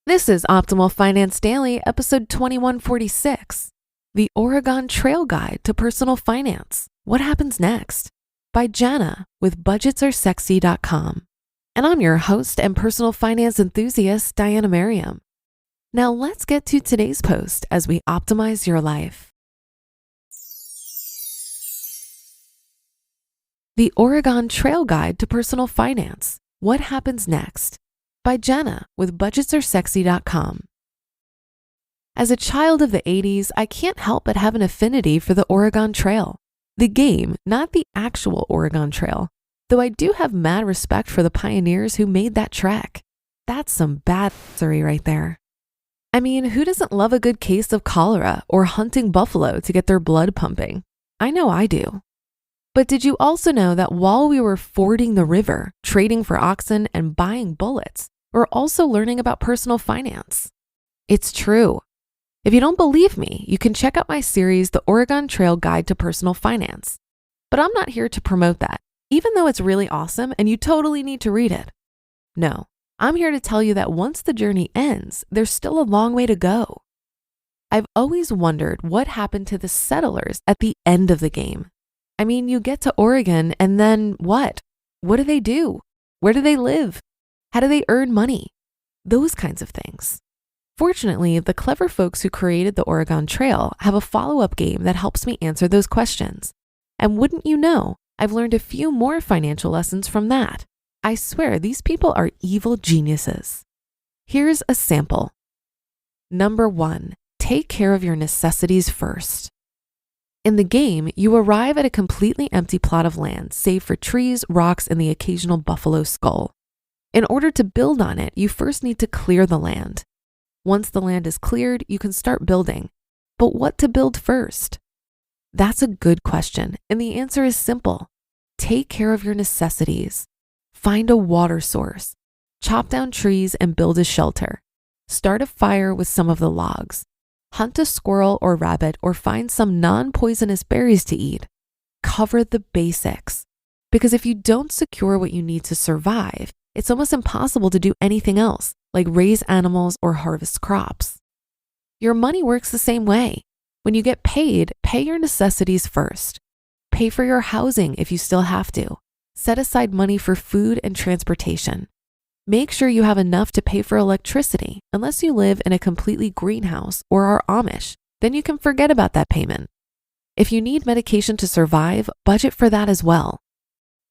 This is Optimal Finance Daily, episode 2146, The Oregon Trail Guide to Personal Finance. What happens next? By Jana with budgetsaresexy.com. And I'm your host and personal finance enthusiast, Diana Merriam. Now let's get to today's post as we optimize your life. The Oregon Trail Guide to Personal Finance. What happens next? By Jenna with budgetsaresexy.com. As a child of the 80s, I can't help but have an affinity for the Oregon Trail. The game, not the actual Oregon Trail, though I do have mad respect for the pioneers who made that trek. That's some badassery right there. I mean, who doesn't love a good case of cholera or hunting buffalo to get their blood pumping? I know I do. But did you also know that while we were fording the river, trading for oxen, and buying bullets, we're also learning about personal finance? It's true. If you don't believe me, you can check out my series, The Oregon Trail Guide to Personal Finance. But I'm not here to promote that, even though it's really awesome and you totally need to read it. No, I'm here to tell you that once the journey ends, there's still a long way to go. I've always wondered what happened to the settlers at the end of the game. I mean, you get to Oregon and then what? What do they do? Where do they live? How do they earn money? Those kinds of things. Fortunately, the clever folks who created the Oregon Trail have a follow-up game that helps me answer those questions. And wouldn't you know, I've learned a few more financial lessons from that. I swear these people are evil geniuses. Here's a sample. Number 1, take care of your necessities first. In the game, you arrive at a completely empty plot of land, save for trees, rocks, and the occasional buffalo skull. In order to build on it, you first need to clear the land. Once the land is cleared, you can start building. But what to build first? That's a good question, and the answer is simple. Take care of your necessities. Find a water source. Chop down trees and build a shelter. Start a fire with some of the logs. Hunt a squirrel or rabbit or find some non-poisonous berries to eat. Cover the basics. Because if you don't secure what you need to survive, it's almost impossible to do anything else, like raise animals or harvest crops. Your money works the same way. When you get paid, pay your necessities first. Pay for your housing if you still have to. Set aside money for food and transportation. Make sure you have enough to pay for electricity, unless you live in a completely greenhouse or are Amish, then you can forget about that payment. If you need medication to survive, budget for that as well.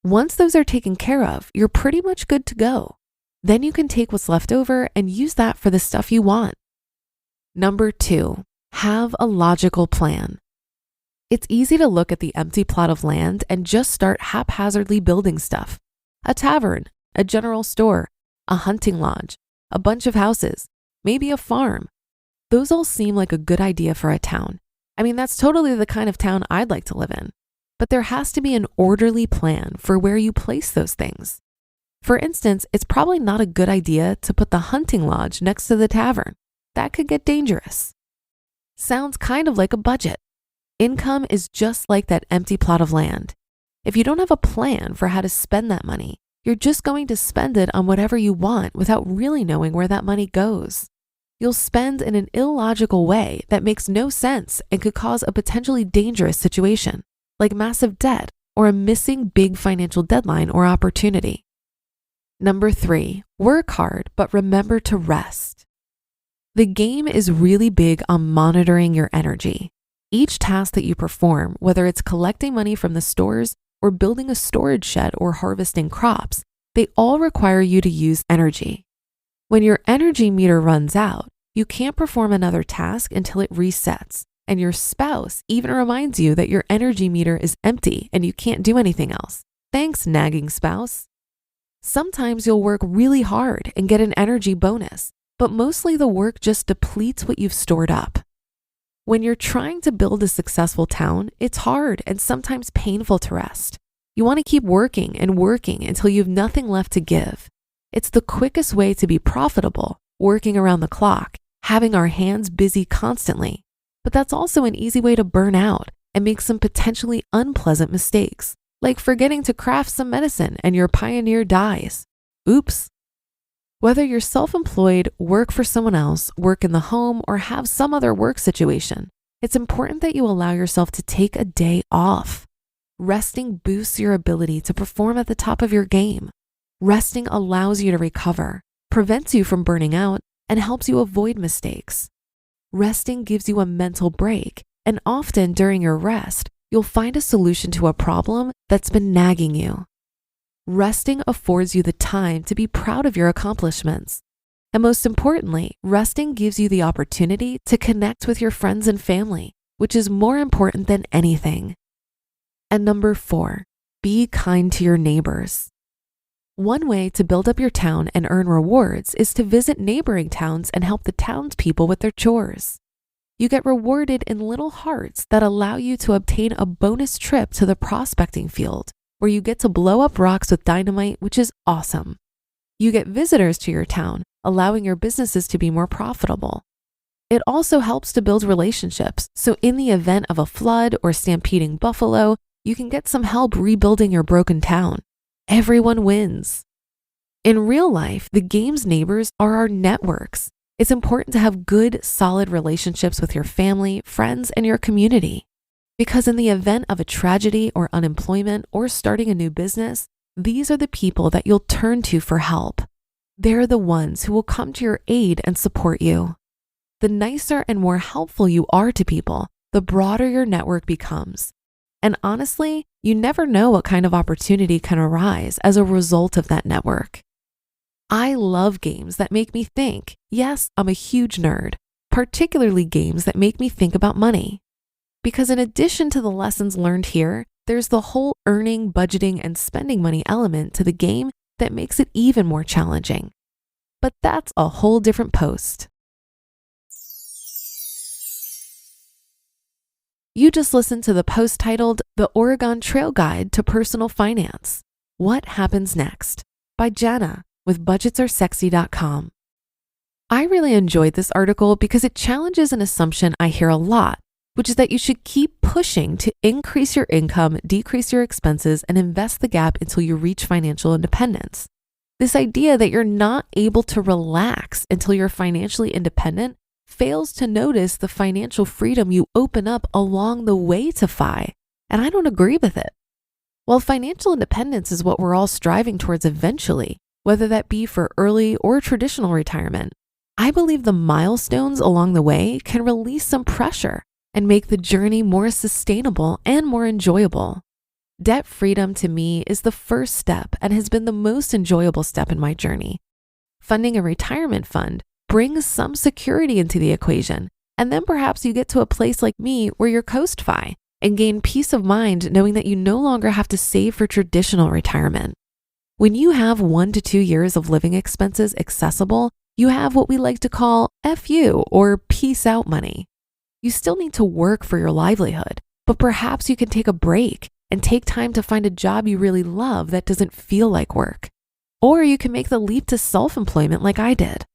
Once those are taken care of, you're pretty much good to go. Then you can take what's left over and use that for the stuff you want. Number 2, have a logical plan. It's easy to look at the empty plot of land and just start haphazardly building stuff. A tavern, a general store, a hunting lodge, a bunch of houses, maybe a farm. Those all seem like a good idea for a town. I mean, that's totally the kind of town I'd like to live in. But there has to be an orderly plan for where you place those things. For instance, it's probably not a good idea to put the hunting lodge next to the tavern. That could get dangerous. Sounds kind of like a budget. Income is just like that empty plot of land. If you don't have a plan for how to spend that money, you're just going to spend it on whatever you want without really knowing where that money goes. You'll spend in an illogical way that makes no sense and could cause a potentially dangerous situation, like massive debt or a missing big financial deadline or opportunity. Number 3, work hard, but remember to rest. The game is really big on monitoring your energy. Each task that you perform, whether it's collecting money from the stores or building a storage shed or harvesting crops, they all require you to use energy. When your energy meter runs out, you can't perform another task until it resets. And your spouse even reminds you that your energy meter is empty and you can't do anything else. Thanks, nagging spouse. Sometimes you'll work really hard and get an energy bonus, but mostly the work just depletes what you've stored up. When you're trying to build a successful town, it's hard and sometimes painful to rest. You want to keep working and working until you have nothing left to give. It's the quickest way to be profitable, working around the clock, having our hands busy constantly. But that's also an easy way to burn out and make some potentially unpleasant mistakes, like forgetting to craft some medicine and your pioneer dies. Oops. Whether you're self-employed, work for someone else, work in the home, or have some other work situation, it's important that you allow yourself to take a day off. Resting boosts your ability to perform at the top of your game. Resting allows you to recover, prevents you from burning out, and helps you avoid mistakes. Resting gives you a mental break, and often during your rest, you'll find a solution to a problem that's been nagging you. Resting affords you the time to be proud of your accomplishments. And most importantly, resting gives you the opportunity to connect with your friends and family, which is more important than anything. And number 4, be kind to your neighbors. One way to build up your town and earn rewards is to visit neighboring towns and help the townspeople with their chores. You get rewarded in little hearts that allow you to obtain a bonus trip to the prospecting field, where you get to blow up rocks with dynamite, which is awesome. You get visitors to your town, allowing your businesses to be more profitable. It also helps to build relationships, so in the event of a flood or stampeding buffalo, you can get some help rebuilding your broken town. Everyone wins. In real life, the game's neighbors are our networks. It's important to have good, solid relationships with your family, friends, and your community. Because in the event of a tragedy or unemployment or starting a new business, these are the people that you'll turn to for help. They're the ones who will come to your aid and support you. The nicer and more helpful you are to people, the broader your network becomes. And honestly, you never know what kind of opportunity can arise as a result of that network. I love games that make me think. Yes, I'm a huge nerd, particularly games that make me think about money. Because in addition to the lessons learned here, there's the whole earning, budgeting, and spending money element to the game that makes it even more challenging. But that's a whole different post. You just listened to the post titled The Oregon Trail Guide to Personal Finance. What Happens Next? By Jenna with budgetsaresexy.com. I really enjoyed this article because it challenges an assumption I hear a lot, which is that you should keep pushing to increase your income, decrease your expenses, and invest the gap until you reach financial independence. This idea that you're not able to relax until you're financially independent fails to notice the financial freedom you open up along the way to FI, and I don't agree with it. While financial independence is what we're all striving towards eventually, whether that be for early or traditional retirement, I believe the milestones along the way can release some pressure and make the journey more sustainable and more enjoyable. Debt freedom to me is the first step and has been the most enjoyable step in my journey. Funding a retirement fund brings some security into the equation, and then perhaps you get to a place like me where you're coast-fi and gain peace of mind knowing that you no longer have to save for traditional retirement. When you have 1 to 2 years of living expenses accessible, you have what we like to call FU or peace out money. You still need to work for your livelihood, but perhaps you can take a break and take time to find a job you really love that doesn't feel like work. Or you can make the leap to self-employment like I did.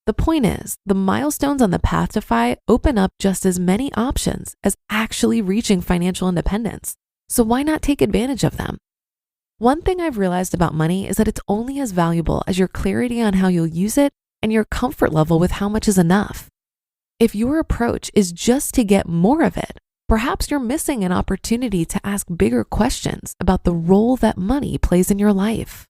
The point is, the milestones on the path to FI open up just as many options as actually reaching financial independence. So why not take advantage of them? One thing I've realized about money is that it's only as valuable as your clarity on how you'll use it and your comfort level with how much is enough. If your approach is just to get more of it, perhaps you're missing an opportunity to ask bigger questions about the role that money plays in your life.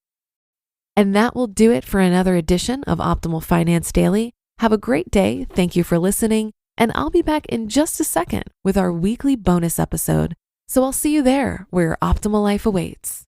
And that will do it for another edition of Optimal Finance Daily. Have a great day. Thank you for listening. And I'll be back in just a second with our weekly bonus episode. So I'll see you there where your optimal life awaits.